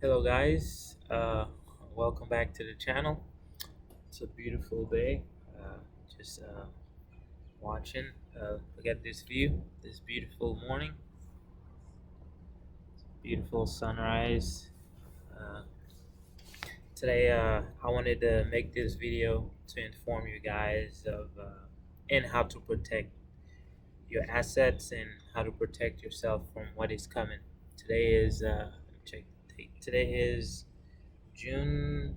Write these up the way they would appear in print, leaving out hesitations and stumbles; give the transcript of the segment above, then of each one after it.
Hello guys, welcome back to the channel. It's a beautiful day. Just watching. Look at this view. This beautiful morning, beautiful sunrise. Uh, today, I wanted to make this video to inform you guys of and how to protect your assets and how to protect yourself from what is coming. Today is let me check the date. Today is June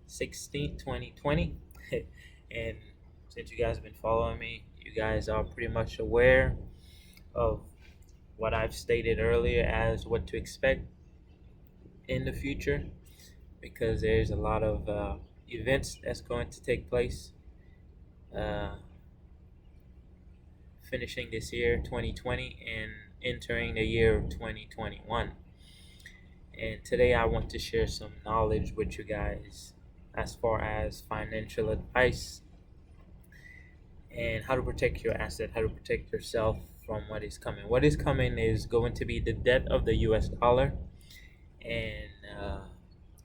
16th, 2020. And since you guys have been following me, you guys are pretty much aware of what I've stated earlier as what to expect in the future, because there's a lot of events that's going to take place uh, finishing this year 2020 and entering the year of 2021. And today I want to share some knowledge with you guys as far as financial advice and how to protect your asset, how to protect yourself from what is coming. What is coming is going to be the debt of the US dollar. And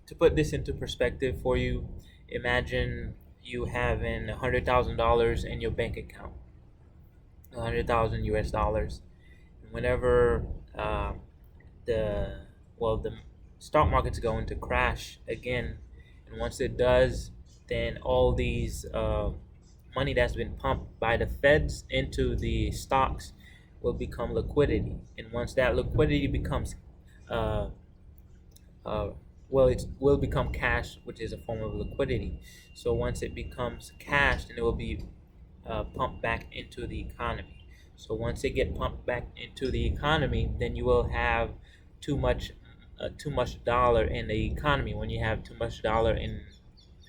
to put this into perspective for you, imagine you having $100,000 in your bank account, 100,000 US dollars. And whenever the the stock market's going to crash again, and once it does, then all these money that's been pumped by the feds into the stocks will become liquidity. And once that liquidity becomes uh, uh, it will become cash, which is a form of liquidity. So once it becomes cash, then it will be pumped back into the economy. So once it get pumped back into the economy, then you will have too much dollar in the economy. When you have too much dollar in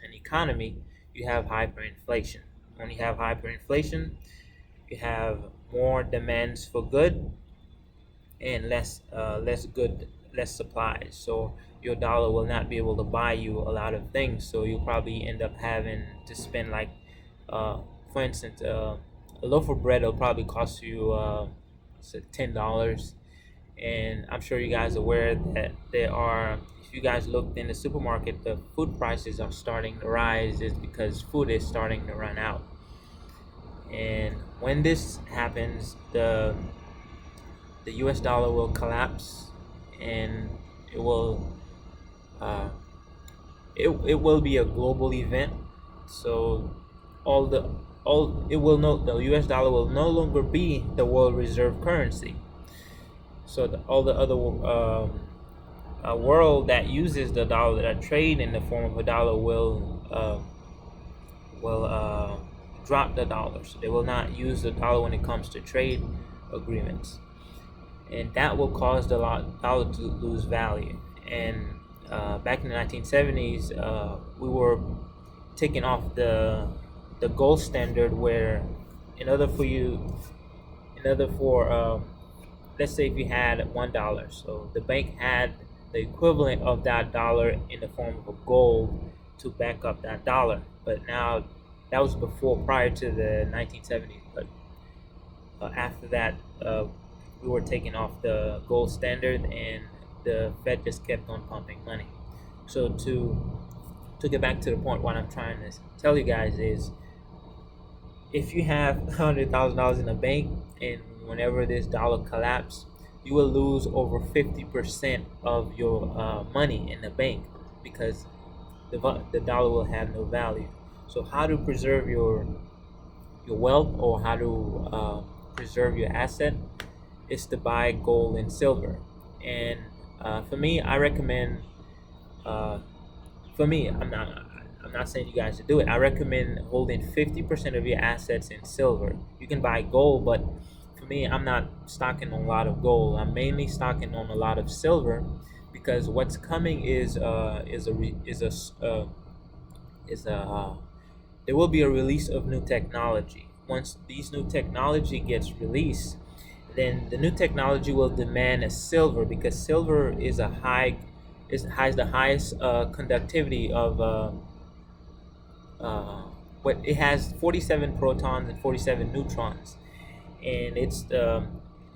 an economy, you have hyperinflation. When you have hyperinflation, you have more demands for good and less supplies. So your dollar will not be able to buy you a lot of things. So you'll probably end up having to spend like, uh, for instance, a loaf of bread will probably cost you $10. And I'm sure you guys are aware that there are, if you guys looked in the supermarket, the food prices are starting to rise is because food is starting to run out. And when this happens, the US dollar will collapse, and it will uh, it will be a global event. So all the all it will no the US dollar will no longer be the world reserve currency. So all the other world that uses the dollar, that trade in the form of a dollar, will drop the dollar. So they will not use the dollar when it comes to trade agreements, and that will cause the dollar to lose value. And back in the 1970s, we were taking off the gold standard, where in order for you, in order for let's say if you had $1, so the bank had the equivalent of that dollar in the form of a gold to back up that dollar. But now that was before, prior to the 1970s. But after that, we were taking off the gold standard, and the Fed just kept on pumping money. So to get back to the point, what I'm trying to tell you guys is, if you have $100,000 in the bank, and whenever this dollar collapse, you will lose over 50% of your money in the bank, because the dollar will have no value. So how to preserve your wealth, or how to preserve your asset, is to buy gold and silver. And for me, I recommend. Uh, for me, I'm not saying you guys to do it. I recommend holding 50% of your assets in silver. You can buy gold, but for me, I'm not stocking on a lot of gold. I'm mainly stocking on a lot of silver, because what's coming is a re- is a there will be a release of new technology. Once these new technology gets released, then the new technology will demand a silver, because silver has the highest conductivity of uh, what it has 47 protons and 47 neutrons, and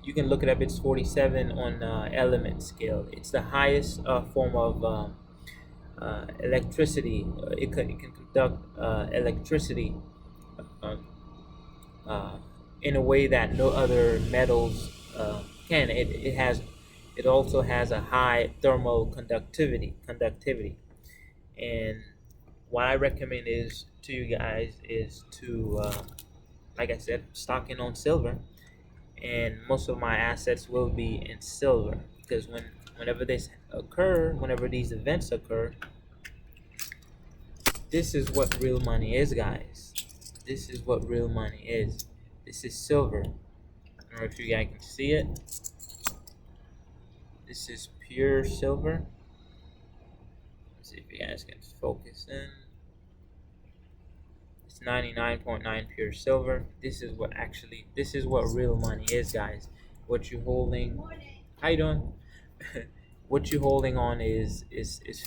You can look it up. It's 47 on element scale. It's the highest form of electricity. It can conduct electricity uh, uh, in a way that no other metals can. It also has a high thermal conductivity. And what I recommend is to you guys is to like I said, stock in on silver, and most of my assets will be in silver because whenever these events occur, this is what real money is, guys. This is what real money is. This is silver. I don't know if you guys can see it. This is pure silver. Let's see if you guys can focus in. It's 99.9 pure silver. This is what real money is, guys. What you holding? How you doing? What you holding on is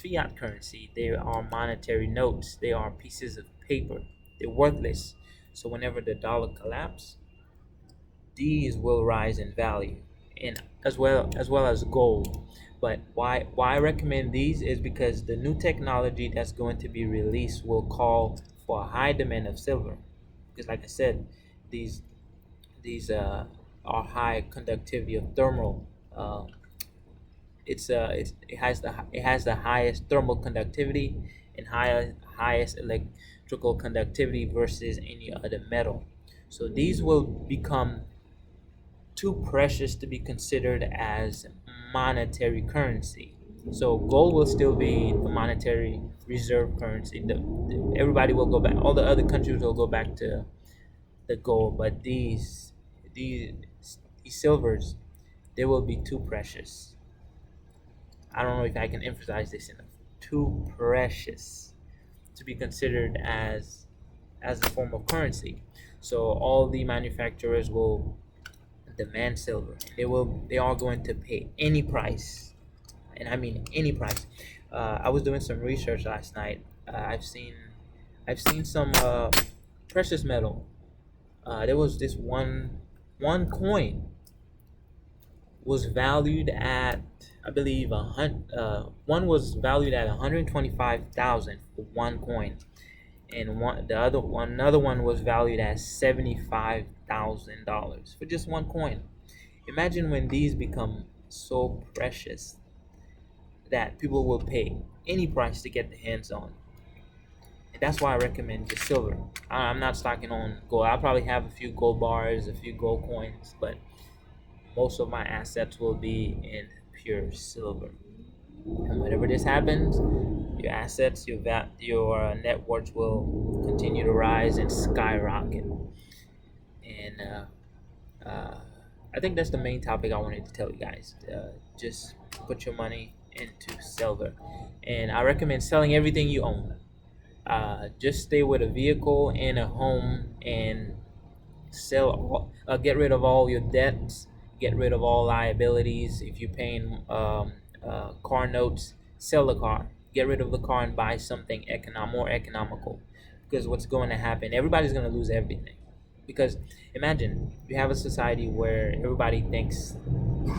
fiat currency. They are monetary notes. They are pieces of paper. They're worthless. So whenever the dollar collapses, these will rise in value, and as well as gold. But why I recommend these is because the new technology that's going to be released will call for a high demand of silver. Because like I said, these these are high conductivity of thermal. It has the highest thermal conductivity and highest electrical conductivity versus any other metal. So these will become too precious to be considered as monetary currency. So gold will still be the monetary reserve currency. Everybody will go back. All the other countries will go back to the gold, but these these silvers, they will be too precious. I don't know if I can emphasize this enough. Too precious to be considered as a form of currency. So all the manufacturers will demand silver. They are going to pay any price, and I mean any price. I was doing some research last night. I've seen some precious metal. There was this one coin was valued at, I believe, one was valued at 125,000 for one coin, and another one was valued at $75,000 for just one coin. Imagine when these become so precious that people will pay any price to get their hands on. And that's why I recommend just silver. I'm not stocking on gold. I'll probably have a few gold bars, a few gold coins, but most of my assets will be in pure silver. And whenever this happens, your assets, your net worth will continue to rise and skyrocket. And I think that's the main topic I wanted to tell you guys. Just put your money into silver, and I recommend selling everything you own. Just stay with a vehicle and a home, and get rid of all your debts, get rid of all liabilities. If you're paying car notes, sell the car, get rid of the car and buy something more economical. Because what's going to happen, everybody's going to lose everything. Because imagine you have a society where everybody thinks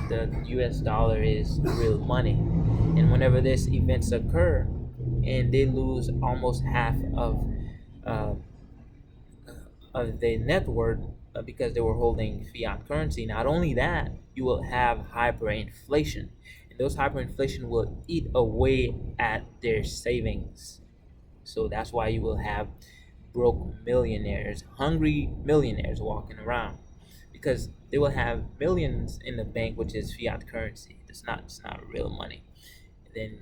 the US dollar is real money, and whenever these events occur and they lose almost half uh, of their net worth because they were holding fiat currency. Not only that, you will have hyperinflation, and those hyperinflation will eat away at their savings. So that's why you will have broke millionaires, hungry millionaires walking around, because they will have millions in the bank, which is fiat currency. It's not real money. Then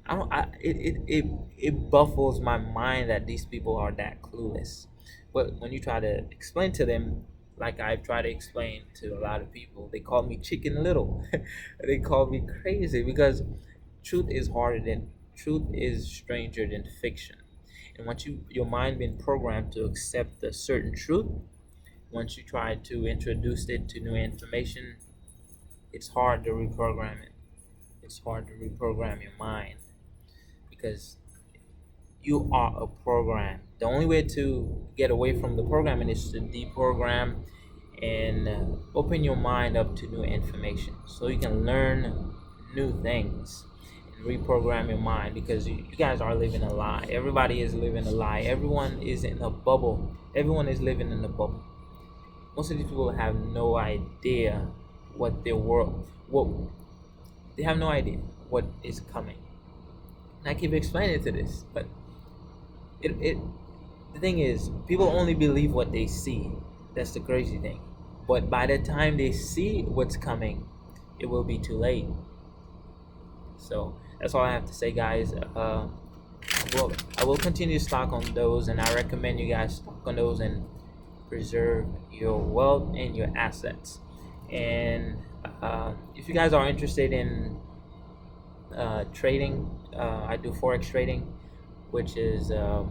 I don't. It baffles my mind that these people are that clueless. But when you try to explain to them, like I've tried to explain to a lot of people, they call me Chicken Little. They call me crazy because truth is stranger than fiction. And once your mind been programmed to accept a certain truth, once you try to introduce it to new information, it's hard to reprogram it. It's hard to reprogram your mind because you are a program. The only way to get away from the programming is to deprogram and open your mind up to new information so you can learn new things and reprogram your mind, because you guys are living a lie. Everybody is living a lie. Everyone is in a bubble. Everyone is living in a bubble. Most of these people have no idea what their world, what they have no idea what is coming. And I keep explaining to this, but it the thing is, people only believe what they see. That's the crazy thing. But by the time they see what's coming, it will be too late. So that's all I have to say, guys. Well, I will continue to stock on those, and I recommend you guys stock on those and preserve your wealth and your assets. And if you guys are interested in trading, I do forex trading, which is uh,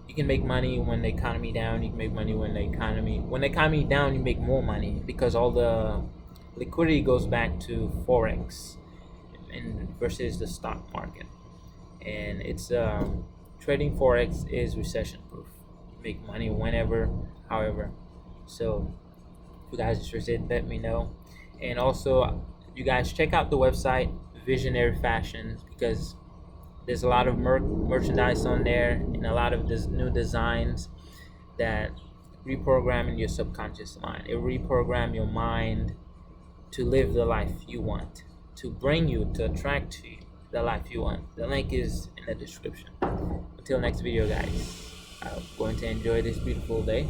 you can make money when the economy down. You can make money when the economy down. You make more money because all the liquidity goes back to forex and versus the stock market. And it's trading forex is recession proof. You make money whenever, however. So if you guys are interested, let me know. And also, you guys check out the website Visionary Fashions, because there's a lot of merchandise on there and a lot of new designs that reprogram your subconscious mind. It reprogram your mind to live the life you want, to bring you, to attract to you the life you want. The link is in the description. Until next video, guys, I'm going to enjoy this beautiful day.